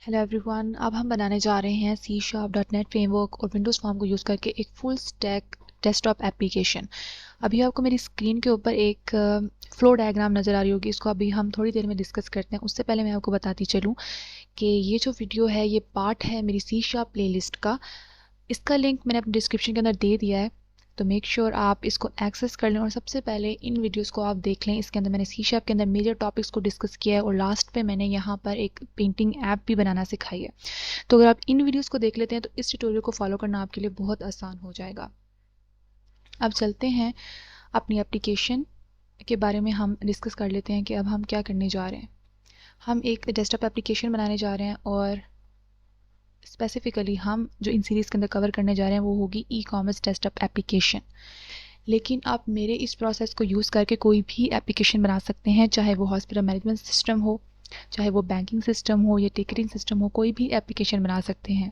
Hello everyone, अब हम बनाने जा रहे हैं C#.NET फ्रेमवर्क और विंडोज़ फॉर्म को यूज़ करके एक फुल स्टैक डेस्कटॉप एप्लीकेशन। अभी आपको मेरी स्क्रीन के ऊपर एक फ्लो डायग्राम नज़र आ रही होगी। इसको अभी हम थोड़ी देर में डिस्कस करते हैं। उससे पहले मैं आपको बताती चलूँ कि ये जो वीडियो है ये पार्ट है मेरी C# प्लेलिस्ट का। इसका लिंक मैंने अपने डिस्क्रिप्शन के अंदर दे दिया है, तो मेक श्योर आप इसको एक्सेस कर लें और सबसे पहले इन वीडियोस को आप देख लें। इसके अंदर मैंने C# के अंदर मेजर टॉपिक्स को डिस्कस किया है और लास्ट पे मैंने यहाँ पर एक पेंटिंग ऐप भी बनाना सिखाई है। तो अगर आप इन वीडियोस को देख लेते हैं तो इस ट्यूटोरियल को फॉलो करना आपके लिए बहुत आसान हो जाएगा। अब चलते हैं अपनी एप्लीकेशन के बारे में हम डिस्कस कर लेते हैं कि अब हम क्या करने जा रहे हैं। हम एक डेस्कटॉप एप्लीकेशन बनाने जा रहे हैं और स्पेसिफिकली हम जो इन सीरीज़ के अंदर कवर करने जा रहे हैं वो होगी ई-कॉमर्स डेस्कटॉप एप्लीकेशन। लेकिन आप मेरे इस प्रोसेस को यूज़ करके कोई भी एप्लीकेशन बना सकते हैं, चाहे वो हॉस्पिटल मैनेजमेंट सिस्टम हो, चाहे वो बैंकिंग सिस्टम हो या टिकटिंग सिस्टम हो, कोई भी एप्लीकेशन बना सकते हैं।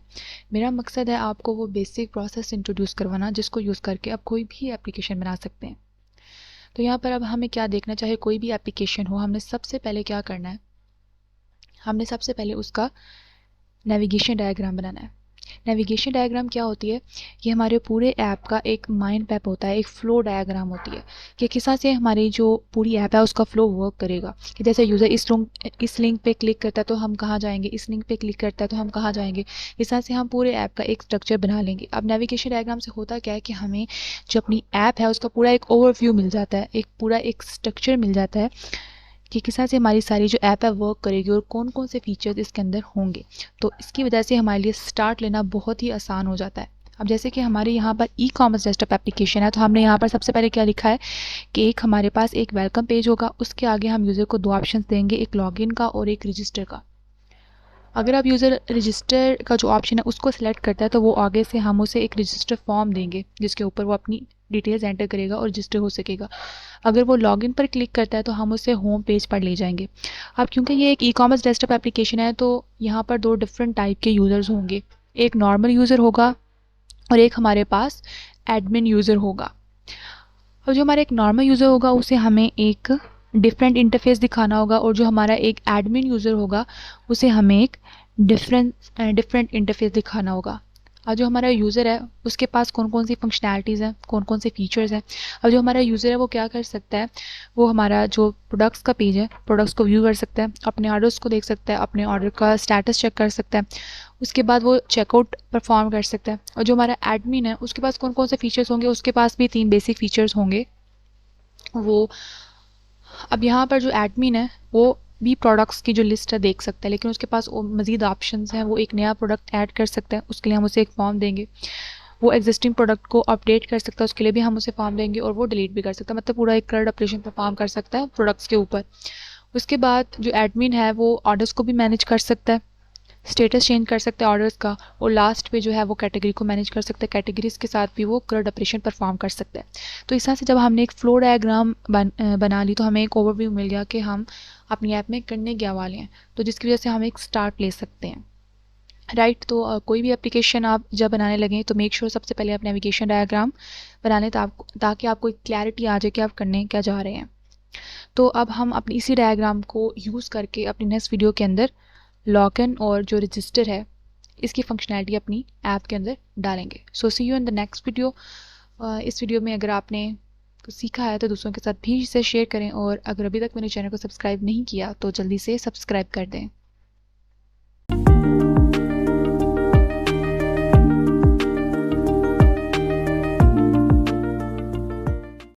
मेरा मकसद है आपको वो बेसिक प्रोसेस इंट्रोड्यूस करवाना जिसको यूज़ करके आप कोई भी एप्लीकेशन बना सकते हैं। तो यहाँ पर अब हमें क्या देखना, चाहे कोई भी एप्लीकेशन हो, हमने सबसे पहले क्या करना है, हमने सबसे पहले उसका नेविगेशन डायग्राम बनाना है। नेविगेशन डायग्राम क्या होती है, ये हमारे पूरे ऐप का एक माइंड मैप होता है, एक फ़्लो डायग्राम होती है कि किस तरह से हमारी जो पूरी ऐप है उसका फ़्लो वर्क करेगा। कि जैसे यूज़र इस लिंक पे क्लिक करता है तो हम कहाँ जाएंगे, इस लिंक पे क्लिक करता है तो हम कहाँ जाएंगे। इस तरह से हम पूरे ऐप का एक स्ट्रक्चर बना लेंगे। अब नेविगेशन डायग्राम से होता क्या है कि हमें जो अपनी ऐप है उसका पूरा एक ओवरव्यू मिल जाता है, एक पूरा एक स्ट्रक्चर मिल जाता है कि किस तरह से हमारी सारी जो ऐप है वर्क करेगी और कौन कौन से फीचर्स इसके अंदर होंगे। तो इसकी वजह से हमारे लिए स्टार्ट लेना बहुत ही आसान हो जाता है। अब जैसे कि हमारे यहाँ पर ई-कॉमर्स डेस्कटॉप एप्लीकेशन है, तो हमने यहाँ पर सबसे पहले क्या लिखा है कि एक हमारे पास एक वेलकम पेज होगा, उसके आगे हम यूज़र को दो ऑप्शन देंगे, एक लॉगिन का और एक रजिस्टर का। अगर आप यूज़र रजिस्टर का जो ऑप्शन है उसको सिलेक्ट करता है तो वो आगे से हम उसे एक रजिस्टर फॉर्म देंगे जिसके ऊपर वो अपनी डिटेल्स एंटर करेगा और रजिस्टर हो सकेगा। अगर वो लॉगिन पर क्लिक करता है तो हम उसे होम पेज पर ले जाएंगे। अब क्योंकि ये एक ई-कॉमर्स डेस्कटॉप एप्लीकेशन है तो यहाँ पर दो डिफरेंट टाइप के यूज़र्स होंगे, एक नॉर्मल यूज़र होगा और एक हमारे पास एडमिन यूज़र होगा। अब जो हमारा एक नॉर्मल यूज़र होगा उसे हमें एक डिफरेंट इंटरफेस दिखाना होगा और जो हमारा एक एडमिन यूज़र होगा उसे हमें एक डिफरेंट इंटरफेस दिखाना होगा। और जो हमारा यूज़र है उसके पास कौन कौन सी फंक्शनैलिटीज़ हैं, कौन कौन से फीचर्स हैं। अब जो हमारा यूज़र है वो क्या कर सकता है, वो हमारा जो प्रोडक्ट्स का पेज है, प्रोडक्ट्स को व्यू कर सकता है, अपने ऑर्डर्स को देख सकता है, अपने ऑर्डर का स्टेटस चेक कर सकता है, उसके बाद वो चेकआउट परफॉर्म कर सकता है। और जो हमारा एडमिन है उसके पास कौन कौन से फीचर्स होंगे, उसके पास भी 3 बेसिक फीचर्स होंगे वो। अब यहाँ पर जो एडमिन है वो भी प्रोडक्ट्स की जो लिस्ट है देख सकता है, लेकिन उसके पास मज़ीद ऑप्शंस हैं। वो एक नया प्रोडक्ट ऐड कर सकता है, उसके लिए हम उसे एक फॉर्म देंगे। वो एग्जिस्टिंग प्रोडक्ट को अपडेट कर सकता है, उसके लिए भी हम उसे फॉर्म देंगे। और वो डिलीट भी कर सकता है, मतलब पूरा एक कर्ड ऑपरेशन परफॉर्म कर सकता है प्रोडक्ट्स के ऊपर। उसके बाद जो एडमिन है वो ऑर्डर्स को भी मैनेज कर सकता है, स्टेटस चेंज कर सकते हैं ऑर्डर्स का, और लास्ट पे जो है वो कैटेगरी को मैनेज कर सकते हैं, कैटेगरीज के साथ भी वो कर्ड ऑपरेशन परफॉर्म कर सकते हैं। तो इस तरह से जब हमने एक फ्लो डायग्राम बना ली तो हमें एक ओवरव्यू मिल गया कि हम अपनी ऐप में करने क्या वाले हैं, तो जिसकी वजह से हम एक स्टार्ट ले सकते हैं। राइट। तो कोई भी एप्लीकेशन आप जब बनाने लगें तो मेक श्योर सबसे पहले आप नेविगेशन डायग्राम बना लें ताकि आपको एक क्लैरिटी आ जाए कि आप करने क्या जा रहे हैं। तो अब हम अपनी इसी डायग्राम को यूज़ करके अपनी नेक्स्ट वीडियो के अंदर लॉगिन और जो रजिस्टर है इसकी फंक्शनैलिटी अपनी ऐप के अंदर डालेंगे। So see you in the next video. इस वीडियो में अगर आपने कुछ सीखा है तो दूसरों के साथ भी इसे शेयर करें, और अगर अभी तक मेरे चैनल को सब्सक्राइब नहीं किया तो जल्दी से सब्सक्राइब कर दें।